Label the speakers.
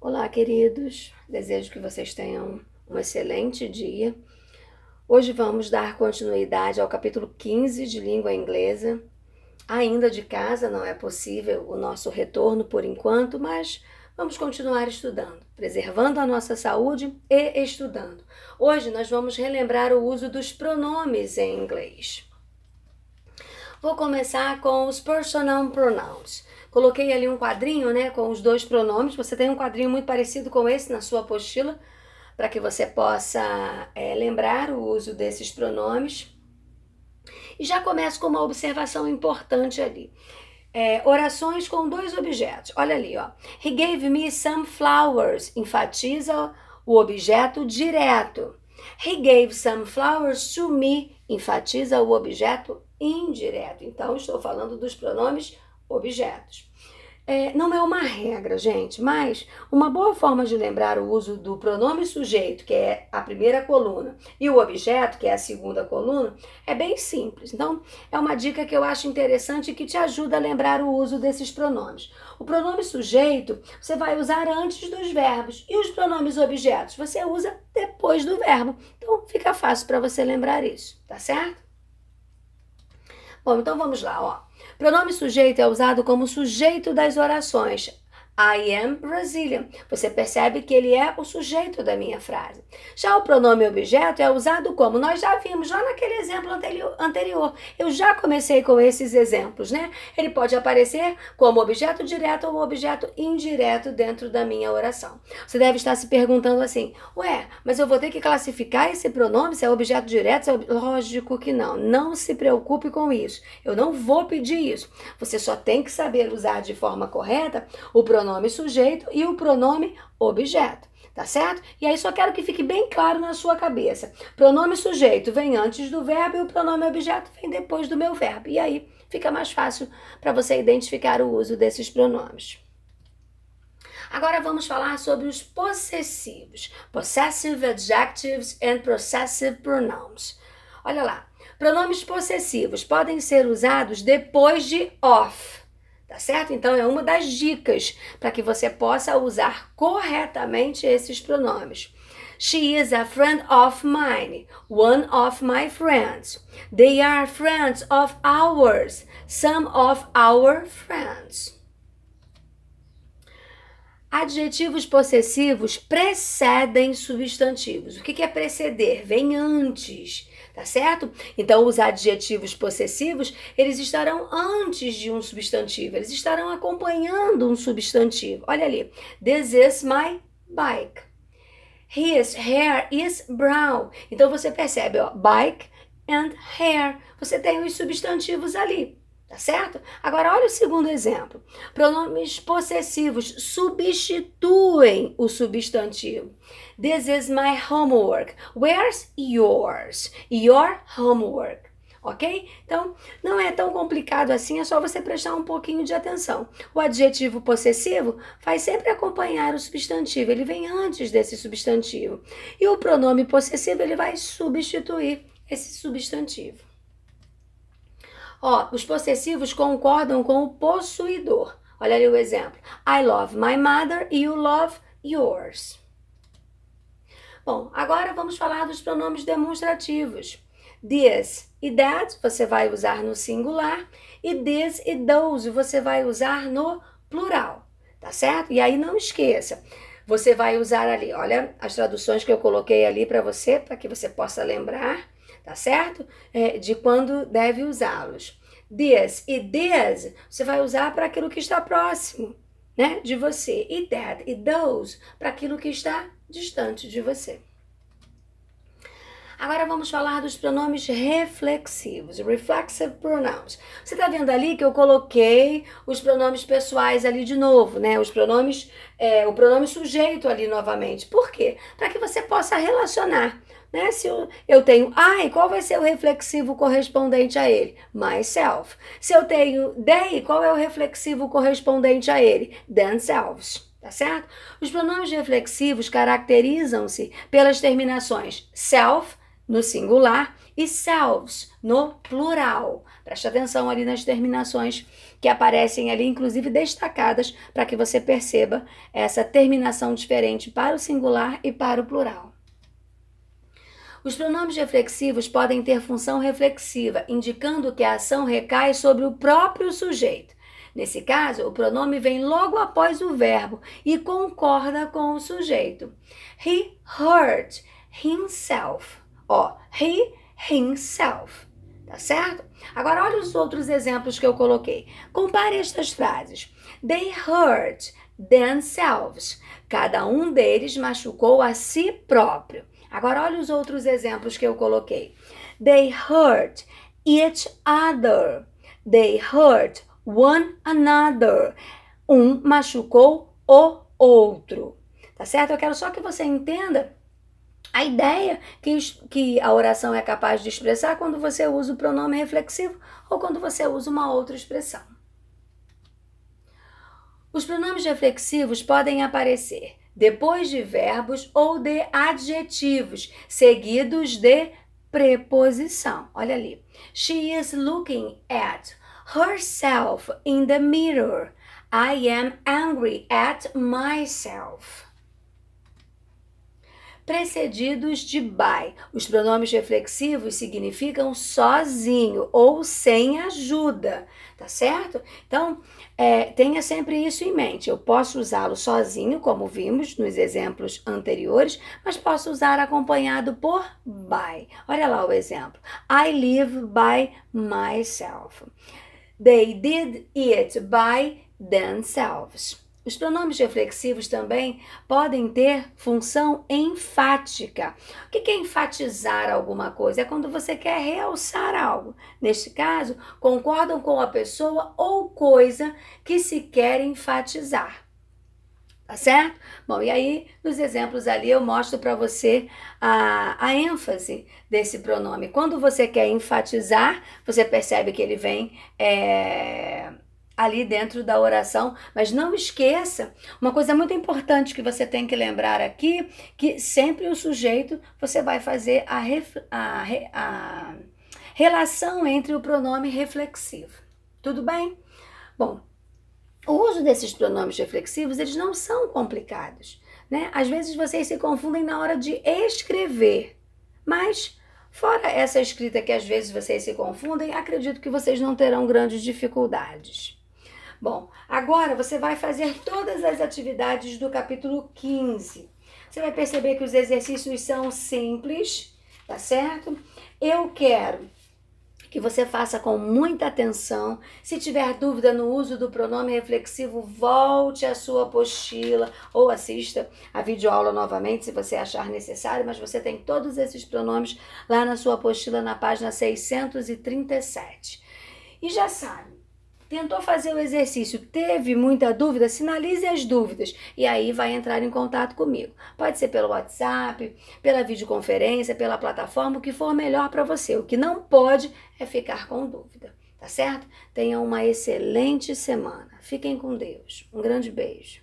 Speaker 1: Olá, queridos. Desejo que vocês tenham um excelente dia. Hoje vamos dar continuidade ao capítulo 15 de língua inglesa. Ainda de casa não é possível o nosso retorno por enquanto, mas vamos continuar estudando, preservando a nossa saúde e estudando. Hoje nós vamos relembrar o uso dos pronomes em inglês. Vou começar com os personal pronouns. Coloquei ali um quadrinho, né, com os dois pronomes. Você tem um quadrinho muito parecido com esse na sua apostila, para que você possa lembrar o uso desses pronomes. E já começo com uma observação importante ali. Orações com dois objetos. Olha ali, ó. He gave me some flowers. Enfatiza o objeto direto. He gave some flowers to me. Enfatiza o objeto indireto. Então, estou falando dos pronomes objetos. Não é uma regra, gente, mas uma boa forma de lembrar o uso do pronome sujeito, que é a primeira coluna, e o objeto, que é a segunda coluna, é bem simples. Então, é uma dica que eu acho interessante e que te ajuda a lembrar o uso desses pronomes. O pronome sujeito você vai usar antes dos verbos, e os pronomes objetos você usa depois do verbo. Então, fica fácil para você lembrar isso, tá certo? Bom, então vamos lá, ó. Pronome sujeito é usado como sujeito das orações. I am Brazilian. Você percebe que ele é o sujeito da minha frase. Já o pronome objeto é usado como nós já vimos lá naquele exemplo anterior. Eu já comecei com esses exemplos, né? Ele pode aparecer como objeto direto ou objeto indireto dentro da minha oração. Você deve estar se perguntando assim, mas eu vou ter que classificar esse pronome se é objeto direto? Lógico que não. Não se preocupe com isso. Eu não vou pedir isso. Você só tem que saber usar de forma correta o pronome sujeito e o pronome objeto, tá certo? E aí só quero que fique bem claro na sua cabeça. Pronome sujeito vem antes do verbo e o pronome objeto vem depois do meu verbo. E aí fica mais fácil para você identificar o uso desses pronomes. Agora vamos falar sobre os possessivos. Possessive adjectives and possessive pronouns. Olha lá. Pronomes possessivos podem ser usados depois de of. Tá certo? Então, é uma das dicas para que você possa usar corretamente esses pronomes. She is a friend of mine, one of my friends. They are friends of ours, some of our friends. Adjetivos possessivos precedem substantivos. O que é preceder? Vem antes, tá certo? Então, os adjetivos possessivos, eles estarão antes de um substantivo, eles estarão acompanhando um substantivo. Olha ali, this is my bike. His hair is brown. Então, você percebe, ó, bike and hair. Você tem os substantivos ali. Tá certo? Agora, olha o segundo exemplo. Pronomes possessivos substituem o substantivo. This is my homework. Where's yours? Your homework. Ok? Então, não é tão complicado assim, é só você prestar um pouquinho de atenção. O adjetivo possessivo vai sempre acompanhar o substantivo, ele vem antes desse substantivo. E o pronome possessivo, ele vai substituir esse substantivo. Os possessivos concordam com o possuidor. Olha ali o exemplo. I love my mother, you love yours. Bom, agora vamos falar dos pronomes demonstrativos. This e that você vai usar no singular e this e those você vai usar no plural, tá certo? E aí não esqueça, você vai usar ali, olha as traduções que eu coloquei ali para que você possa lembrar, tá certo? De quando deve usá-los. This e this você vai usar para aquilo que está próximo, né, de você. E that e those para aquilo que está distante de você. Agora vamos falar dos pronomes reflexivos, reflexive pronouns. Você está vendo ali que eu coloquei os pronomes pessoais ali de novo, né? Os pronomes, o pronome sujeito ali novamente. Por quê? Para que você possa relacionar, né? Se eu tenho I, qual vai ser o reflexivo correspondente a ele? Myself. Se eu tenho they, qual é o reflexivo correspondente a ele? Themselves. Tá certo? Os pronomes reflexivos caracterizam-se pelas terminações self, no singular, e selves no plural. Preste atenção ali nas terminações que aparecem ali, inclusive destacadas, para que você perceba essa terminação diferente para o singular e para o plural. Os pronomes reflexivos podem ter função reflexiva, indicando que a ação recai sobre o próprio sujeito. Nesse caso, o pronome vem logo após o verbo e concorda com o sujeito. He hurt himself. He, himself. Tá certo? Agora, olha os outros exemplos que eu coloquei. Compare estas frases. They hurt themselves. Cada um deles machucou a si próprio. Agora, olha os outros exemplos que eu coloquei. They hurt each other. They hurt one another. Um machucou o outro. Tá certo? Eu quero só que você entenda a ideia que a oração é capaz de expressar quando você usa o pronome reflexivo ou quando você usa uma outra expressão. Os pronomes reflexivos podem aparecer depois de verbos ou de adjetivos, seguidos de preposição. Olha ali. She is looking at herself in the mirror. I am angry at myself. Precedidos de by. Os pronomes reflexivos significam sozinho ou sem ajuda, tá certo? Então, tenha sempre isso em mente. Eu posso usá-lo sozinho, como vimos nos exemplos anteriores, mas posso usar acompanhado por by. Olha lá o exemplo. I live by myself. They did it by themselves. Os pronomes reflexivos também podem ter função enfática. O que é enfatizar alguma coisa? É quando você quer realçar algo. Neste caso, concordam com a pessoa ou coisa que se quer enfatizar. Tá certo? Bom, e aí, nos exemplos ali, eu mostro para você a ênfase desse pronome. Quando você quer enfatizar, você percebe que ele vem ali dentro da oração, mas não esqueça, uma coisa muito importante que você tem que lembrar aqui, que sempre o sujeito, você vai fazer a relação entre o pronome reflexivo. Tudo bem? Bom, o uso desses pronomes reflexivos, eles não são complicados, né? Às vezes vocês se confundem na hora de escrever, mas fora essa escrita que às vezes vocês se confundem, acredito que vocês não terão grandes dificuldades. Bom, agora você vai fazer todas as atividades do capítulo 15. Você vai perceber que os exercícios são simples, tá certo? Eu quero que você faça com muita atenção. Se tiver dúvida no uso do pronome reflexivo, volte à sua apostila ou assista a videoaula novamente, se você achar necessário, mas você tem todos esses pronomes lá na sua apostila na página 637. E já sabe, tentou fazer o exercício, teve muita dúvida? Sinalize as dúvidas e aí vai entrar em contato comigo. Pode ser pelo WhatsApp, pela videoconferência, pela plataforma, o que for melhor para você. O que não pode é ficar com dúvida, tá certo? Tenham uma excelente semana. Fiquem com Deus. Um grande beijo.